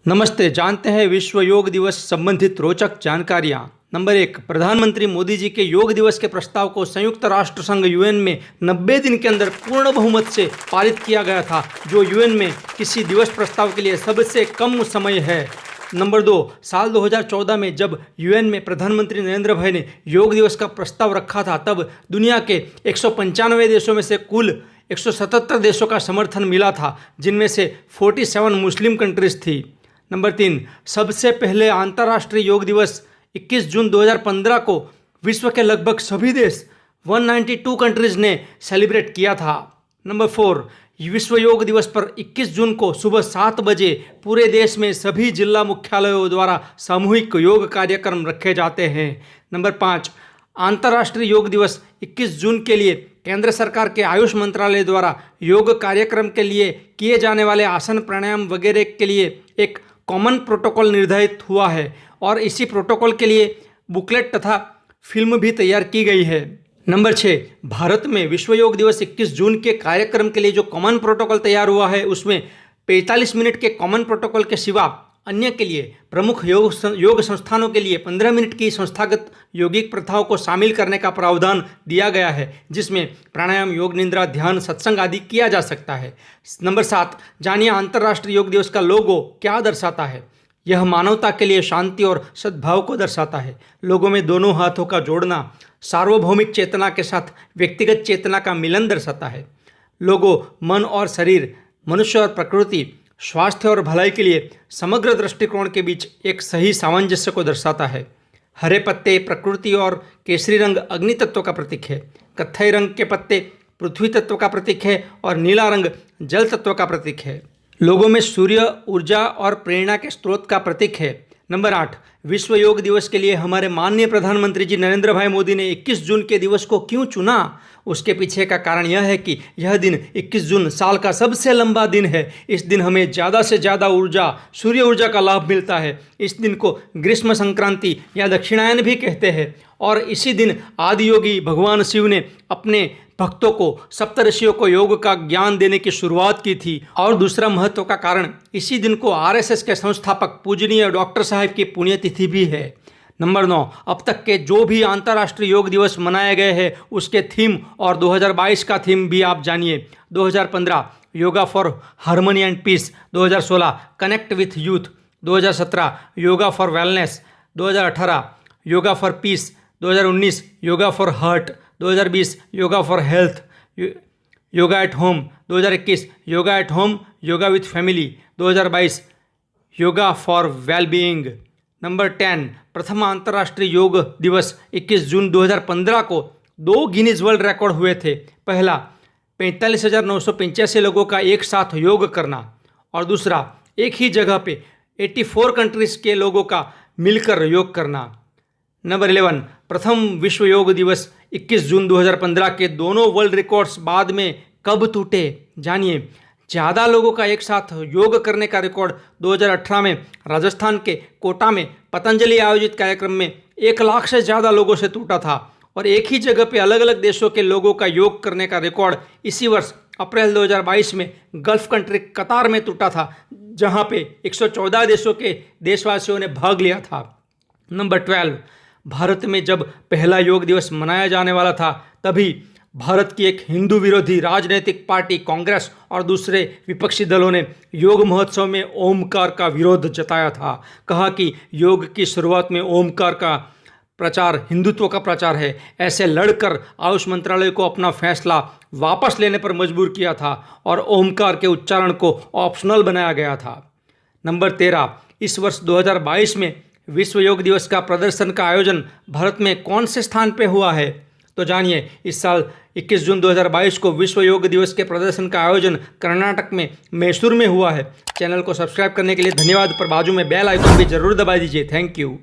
नमस्ते। जानते हैं विश्व योग दिवस संबंधित रोचक जानकारियां। नंबर 1, प्रधानमंत्री मोदी जी के योग दिवस के प्रस्ताव को संयुक्त राष्ट्र संघ यूएन में 90 दिन के अंदर पूर्ण बहुमत से पारित किया गया था, जो यूएन में किसी दिवस प्रस्ताव के लिए सबसे कम समय है। नंबर 2, साल 2014 में जब यूएन में प्रधानमंत्री नरेंद्र भाई ने योग दिवस का प्रस्ताव रखा था, तब दुनिया के 195 देशों में से कुल 177 देशों का समर्थन मिला था, जिनमें से 47 मुस्लिम कंट्रीज थी। नंबर 3, सबसे पहले अंतर्राष्ट्रीय योग दिवस 21 जून 2015 को विश्व के लगभग सभी देश 192 कंट्रीज ने सेलिब्रेट किया था। नंबर 4, विश्व योग दिवस पर 21 जून को सुबह 7 बजे पूरे देश में सभी जिला मुख्यालयों द्वारा सामूहिक योग कार्यक्रम रखे जाते हैं। नंबर 5, अंतर्राष्ट्रीय योग दिवस 21 जून के लिए केंद्र सरकार के आयुष मंत्रालय द्वारा योग कार्यक्रम के लिए किए जाने वाले आसन प्राणायाम वगैरह के लिए एक कॉमन प्रोटोकॉल निर्धारित हुआ है और इसी प्रोटोकॉल के लिए बुकलेट तथा फिल्म भी तैयार की गई है। नंबर 6, भारत में विश्व योग दिवस 21 जून के कार्यक्रम के लिए जो कॉमन प्रोटोकॉल तैयार हुआ है, उसमें 45 मिनट के कॉमन प्रोटोकॉल के सिवा अन्य के लिए प्रमुख योग संस्थानों के लिए 15 मिनट की संस्थागत यौगिक प्रथाओं को शामिल करने का प्रावधान दिया गया है, जिसमें प्राणायाम, योग निद्रा, ध्यान, सत्संग आदि किया जा सकता है। नंबर 7, जानिए अंतर्राष्ट्रीय योग दिवस का लोगो क्या दर्शाता है। यह मानवता के लिए शांति और सद्भाव को दर्शाता है। लोगों में दोनों हाथों का जोड़ना सार्वभौमिक चेतना के साथ व्यक्तिगत चेतना का मिलन दर्शाता है। लोगो मन और शरीर, मनुष्य और प्रकृति, स्वास्थ्य और भलाई के लिए समग्र दृष्टिकोण के बीच एक सही सामंजस्य को दर्शाता है। हरे पत्ते प्रकृति और केसरी रंग अग्नि तत्व का प्रतीक है। कत्थई रंग के पत्ते पृथ्वी तत्व का प्रतीक है और नीला रंग जल तत्व का प्रतीक है। लोगों में सूर्य ऊर्जा और प्रेरणा के स्रोत का प्रतीक है। नंबर 8, विश्व योग दिवस के लिए हमारे माननीय प्रधानमंत्री जी नरेंद्र भाई मोदी ने 21 जून के दिवस को क्यों चुना? उसके पीछे का कारण यह है कि यह दिन 21 जून साल का सबसे लंबा दिन है। इस दिन हमें ज़्यादा से ज़्यादा ऊर्जा, सूर्य ऊर्जा का लाभ मिलता है। इस दिन को ग्रीष्म संक्रांति या दक्षिणायन भी कहते हैं और इसी दिन आदि योगी भगवान शिव ने अपने भक्तों को, सप्तऋषियों को योग का ज्ञान देने की शुरुआत की थी। और दूसरा महत्व का कारण इसी दिन को आरएसएस के संस्थापक पूजनीय डॉक्टर साहब की पुण्यतिथि भी है। नंबर 9, अब तक के जो भी अंतर्राष्ट्रीय योग दिवस मनाए गए हैं उसके थीम और 2022 का थीम भी आप जानिए। 2015 yoga for harmony and peace, 2016 connect with youth, 2017 yoga for wellness, 2018 yoga for peace, 2019 yoga for heart, 2020 yoga for health, yoga at home, 2021 yoga at home yoga with family, 2022 yoga for wellbeing. Number 10, प्रथम अंतर्राष्ट्रीय योग दिवस 21 जून 2015 को 2 Guinness world record हुए थे। पहला 45,985 लोगों का एक साथ योग करना और दूसरा एक ही जगह पे 84 कंट्रीज के लोगों का मिलकर योग करना। नंबर 11, प्रथम विश्व योग दिवस 21 जून 2015 के दोनों वर्ल्ड रिकॉर्ड्स बाद में कब टूटे? जानिए। ज़्यादा लोगों का एक साथ योग करने का रिकॉर्ड 2018 में राजस्थान के कोटा में पतंजलि आयोजित कार्यक्रम में 1 लाख से ज़्यादा लोगों से टूटा था और एक ही जगह पे अलग अलग देशों के लोगों का योग करने का रिकॉर्ड इसी वर्ष अप्रैल 2022 में गल्फ कंट्री कतार में टूटा था, जहां पे 114 देशों के देशवासियों ने भाग लिया था। नंबर 12, भारत में जब पहला योग दिवस मनाया जाने वाला था, तभी भारत की एक हिंदू विरोधी राजनीतिक पार्टी कांग्रेस और दूसरे विपक्षी दलों ने योग महोत्सव में ओमकार का विरोध जताया था। कहा कि योग की शुरुआत में ओमकार का प्रचार हिंदुत्व का प्रचार है। ऐसे लड़कर आयुष मंत्रालय को अपना फैसला वापस लेने पर मजबूर किया था और ओमकार के उच्चारण को ऑप्शनल बनाया गया था। नंबर 13, इस वर्ष 2022 में विश्व योग दिवस का प्रदर्शन का आयोजन भारत में कौन से स्थान पे हुआ है? तो जानिए, इस साल 21 जून 2022 को विश्व योग दिवस के प्रदर्शन का आयोजन कर्नाटक में मैसूर में हुआ है। चैनल को सब्सक्राइब करने के लिए धन्यवाद। पर बाजू में बेल आइकन भी जरूर दबा दीजिए। Thank you.